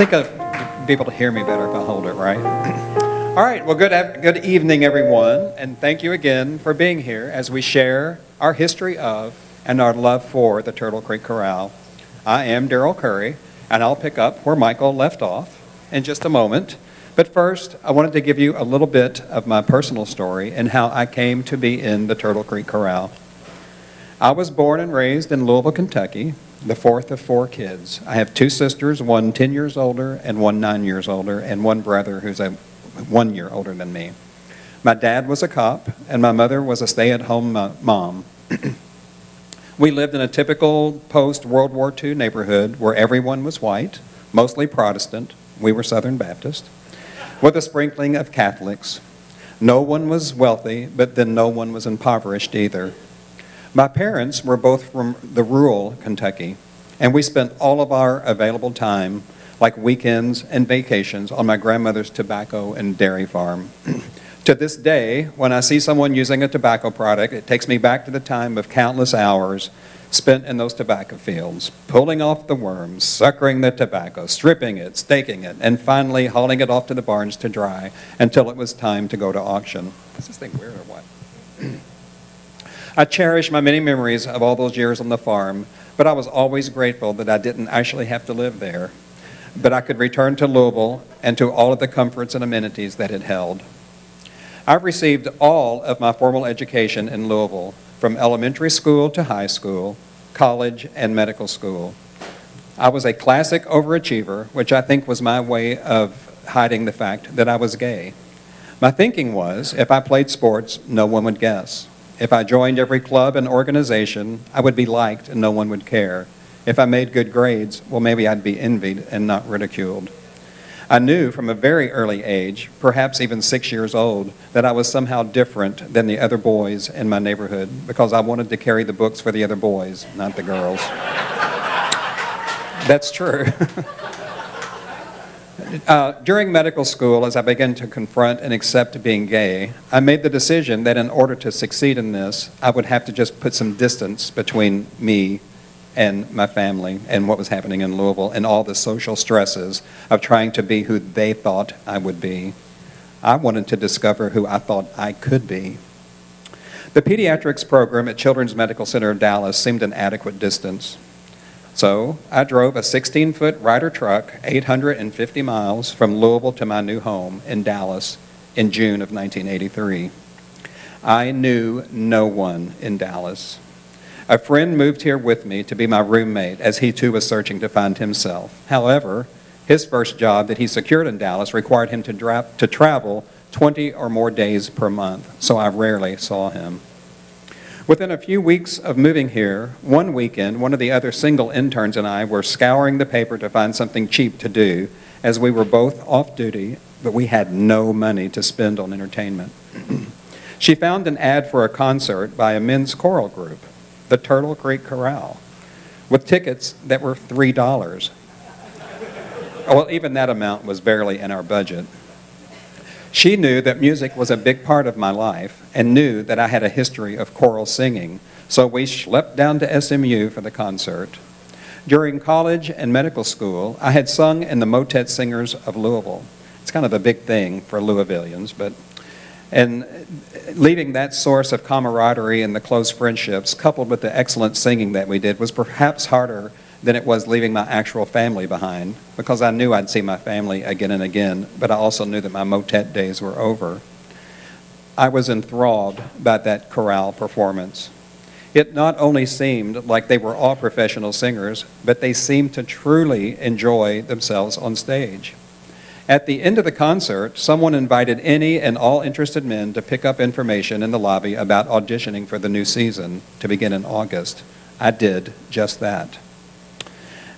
think I'll be able to hear me better if I hold it right. All right, well, good evening, everyone, and thank you again for being here as we share our history of and our love for the Turtle Creek Chorale. I am Daryl Curry, and I'll pick up where Michael left off in just a moment. But first, I wanted to give you a little bit of my personal story and how I came to be in the Turtle Creek Chorale. I was born and raised in Louisville, Kentucky, the fourth of four kids. I have two sisters, one 10 years older and one 9 years older, and one brother who's 1 year older than me. My dad was a cop, and my mother was a stay-at-home mom. We lived in a typical post-World War II neighborhood where everyone was white, mostly Protestant. We were Southern Baptist, with a sprinkling of Catholics. No one was wealthy, but then no one was impoverished either. My parents were both from the rural Kentucky, and we spent all of our available time, like weekends and vacations, on my grandmother's tobacco and dairy farm. To this day, when I see someone using a tobacco product, it takes me back to the time of countless hours spent in those tobacco fields, pulling off the worms, suckering the tobacco, stripping it, staking it, and finally hauling it off to the barns to dry until it was time to go to auction. Is this thing weird or what? I cherish my many memories of all those years on the farm, but I was always grateful that I didn't actually have to live there, but I could return to Louisville and to all of the comforts and amenities that it held. I've received all of my formal education in Louisville, from elementary school to high school, college, and medical school. I was a classic overachiever, which I think was my way of hiding the fact that I was gay. My thinking was, if I played sports, no one would guess. If I joined every club and organization, I would be liked and no one would care. If I made good grades, well, maybe I'd be envied and not ridiculed. I knew from a very early age, perhaps even 6 years old, that I was somehow different than the other boys in my neighborhood because I wanted to carry the books for the other boys, not the girls. That's true. During medical school, as I began to confront and accept being gay, I made the decision that in order to succeed in this, I would have to just put some distance between me and my family and what was happening in Louisville and all the social stresses of trying to be who they thought I would be. I wanted to discover who I thought I could be. The pediatrics program at Children's Medical Center of Dallas seemed an adequate distance. So I drove a 16-foot Ryder truck 850 miles from Louisville to my new home in Dallas in June of 1983. I knew no one in Dallas. A friend moved here with me to be my roommate as he too was searching to find himself. However, his first job that he secured in Dallas required him to travel 20 or more days per month, so I rarely saw him. Within a few weeks of moving here, one weekend, one of the other single interns and I were scouring the paper to find something cheap to do, as we were both off duty, but we had no money to spend on entertainment. She found an ad for a concert by a men's choral group, the Turtle Creek Chorale, with tickets that were $3. Well, even that amount was barely in our budget. She knew that music was a big part of my life and knew that I had a history of choral singing, so we schlepped down to SMU for the concert. During college and medical school, I had sung in the Motet Singers of Louisville. It's kind of a big thing for Louisvillians, and leaving that source of camaraderie and the close friendships, coupled with the excellent singing that we did, was perhaps harder than it was leaving my actual family behind, because I knew I'd see my family again and again, but I also knew that my motet days were over. I was enthralled by that chorale performance. It not only seemed like they were all professional singers, but they seemed to truly enjoy themselves on stage. At the end of the concert, someone invited any and all interested men to pick up information in the lobby about auditioning for the new season to begin in August. I did just that.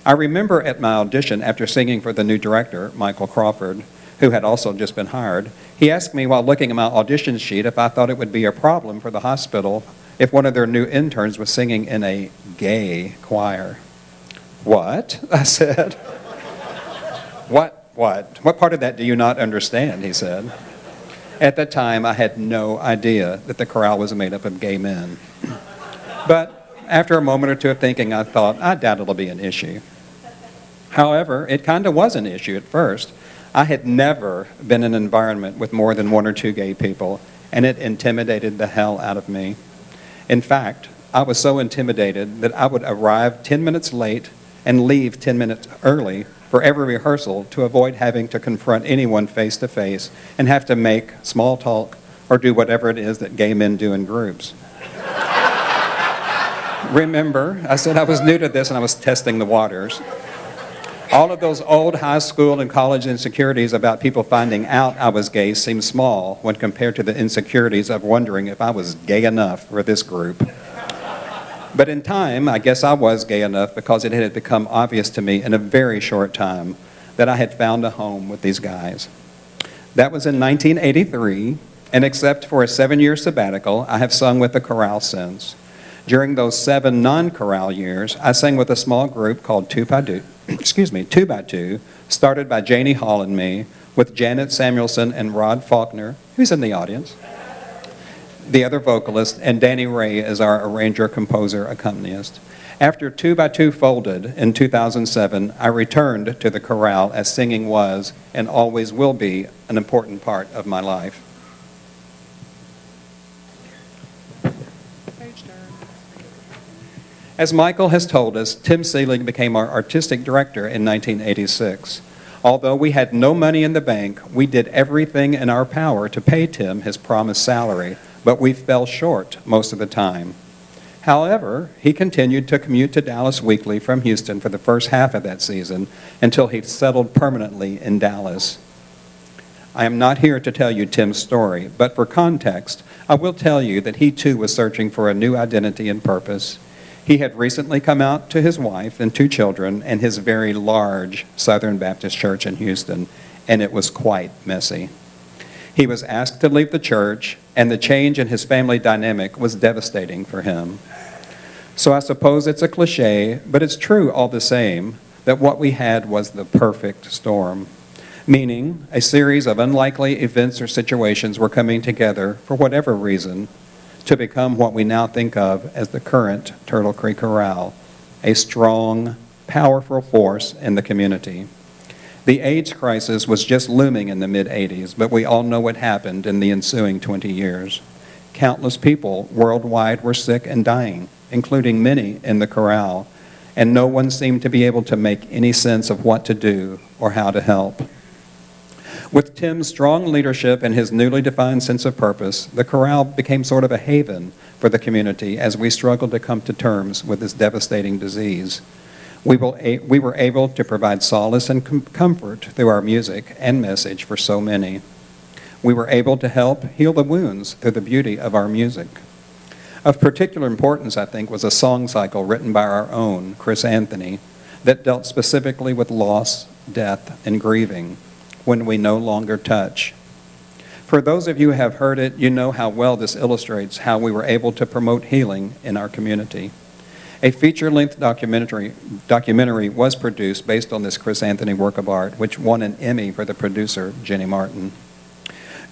I remember at my audition, after singing for the new director, Michael Crawford, who had also just been hired, he asked me while looking at my audition sheet if I thought it would be a problem for the hospital if one of their new interns was singing in a gay choir. What? I said. What part of that do you not understand? He said. At that time, I had no idea that the chorale was made up of gay men. But after a moment or two of thinking, I thought, I doubt it'll be an issue. However, it kind of was an issue at first. I had never been in an environment with more than one or two gay people, and it intimidated the hell out of me. In fact, I was so intimidated that I would arrive 10 minutes late and leave 10 minutes early for every rehearsal to avoid having to confront anyone face to face and have to make small talk or do whatever it is that gay men do in groups. Remember, I said I was new to this and I was testing the waters. All of those old high school and college insecurities about people finding out I was gay seemed small when compared to the insecurities of wondering if I was gay enough for this group. But in time, I guess I was gay enough because it had become obvious to me in a very short time that I had found a home with these guys. That was in 1983, and except for a 7-year sabbatical, I have sung with the chorale since. During those 7 non-chorale years, I sang with a small group called 2x2, started by Janie Hall and me, with Janet Samuelson and Rod Faulkner, who's in the audience, the other vocalist, and Danny Ray as our arranger, composer, accompanist. After 2x2 folded in 2007, I returned to the chorale as singing was and always will be an important part of my life. As Michael has told us, Tim Seelig became our artistic director in 1986. Although we had no money in the bank, we did everything in our power to pay Tim his promised salary, but we fell short most of the time. However, he continued to commute to Dallas weekly from Houston for the first half of that season until he settled permanently in Dallas. I am not here to tell you Tim's story, but for context, I will tell you that he too was searching for a new identity and purpose. He had recently come out to his wife and 2 children and his very large Southern Baptist church in Houston, and it was quite messy. He was asked to leave the church, and the change in his family dynamic was devastating for him. So I suppose it's a cliche, but it's true all the same, that what we had was the perfect storm, meaning a series of unlikely events or situations were coming together for whatever reason to become what we now think of as the current Turtle Creek Chorale, a strong, powerful force in the community. The AIDS crisis was just looming in the mid-'80s, but we all know what happened in the ensuing 20 years. Countless people worldwide were sick and dying, including many in the chorale, and no one seemed to be able to make any sense of what to do or how to help. With Tim's strong leadership and his newly defined sense of purpose, the chorale became sort of a haven for the community as we struggled to come to terms with this devastating disease. We were able to provide solace and comfort through our music and message for so many. We were able to help heal the wounds through the beauty of our music. Of particular importance, I think, was a song cycle written by our own Chris Anthony that dealt specifically with loss, death, and grieving, when we no longer touch. For those of you who have heard it, you know how well this illustrates how we were able to promote healing in our community. A feature-length documentary was produced based on this Chris Anthony work of art, which won an Emmy for the producer, Jenny Martin.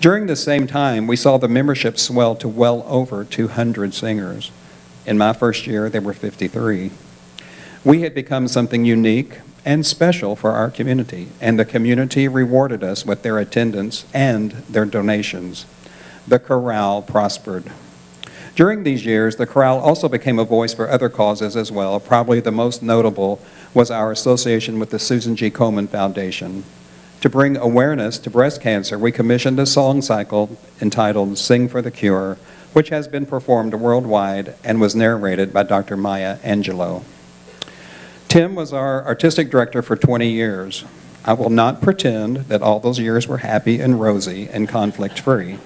During the same time, we saw the membership swell to well over 200 singers. In my first year, there were 53. We had become something unique and special for our community, and the community rewarded us with their attendance and their donations. The chorale prospered. During these years, the chorale also became a voice for other causes as well. Probably the most notable was our association with the Susan G. Komen Foundation. To bring awareness to breast cancer, we commissioned a song cycle entitled Sing for the Cure, which has been performed worldwide and was narrated by Dr. Maya Angelou. Tim was our artistic director for 20 years. I will not pretend that all those years were happy and rosy and conflict-free.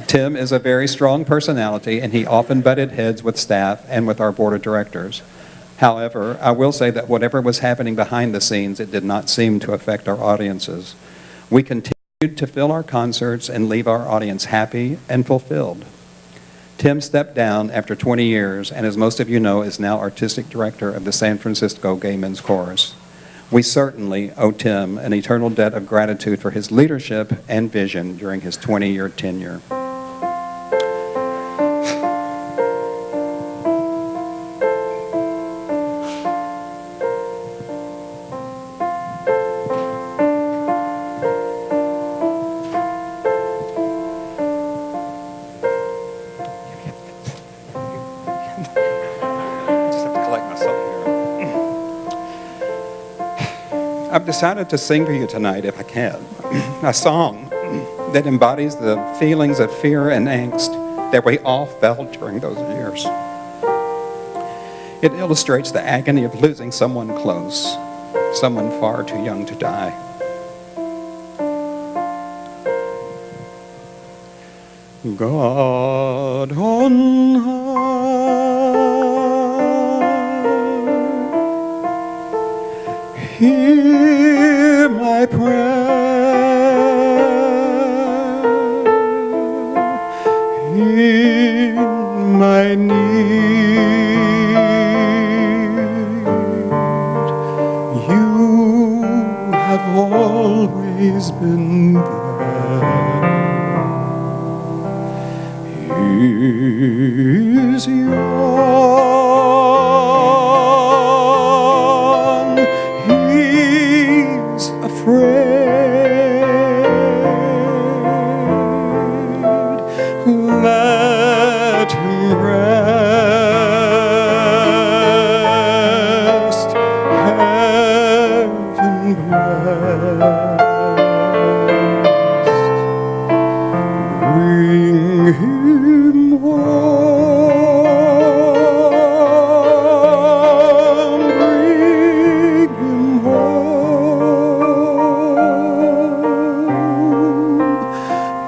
Tim is a very strong personality, and he often butted heads with staff and with our board of directors. However, I will say that whatever was happening behind the scenes, it did not seem to affect our audiences. We continued to fill our concerts and leave our audience happy and fulfilled. Tim stepped down after 20 years, and as most of you know, is now artistic director of the San Francisco Gay Men's Chorus. We certainly owe Tim an eternal debt of gratitude for his leadership and vision during his 20-year tenure. I've decided to sing to you tonight, if I can, a song that embodies the feelings of fear and angst that we all felt during those years. It illustrates the agony of losing someone close, someone far too young to die. God on high, hear my prayer in my need. You have always been there. Is young, he's afraid. Let him rest, heaven blessed. Bring him home, bring him home,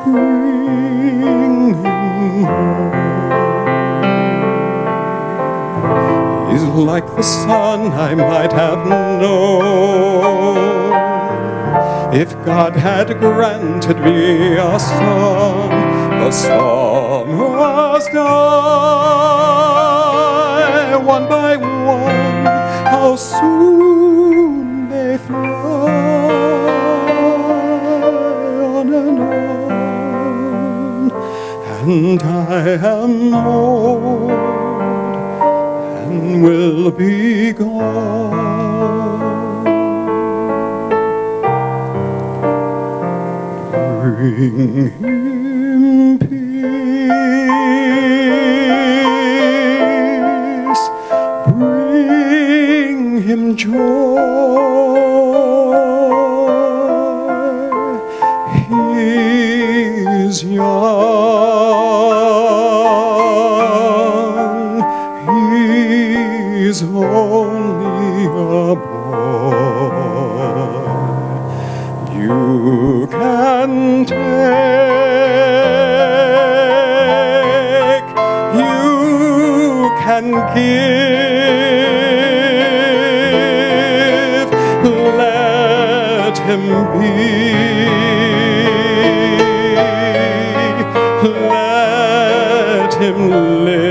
bring him home. He's like the son I might have known if God had granted me a son. The song was die one by one, how soon they fly on and on. And I am old and will be gone. Bring him peace, bring him joy. He is young, he's only a boy. You can take, you can give, let him be, let him live.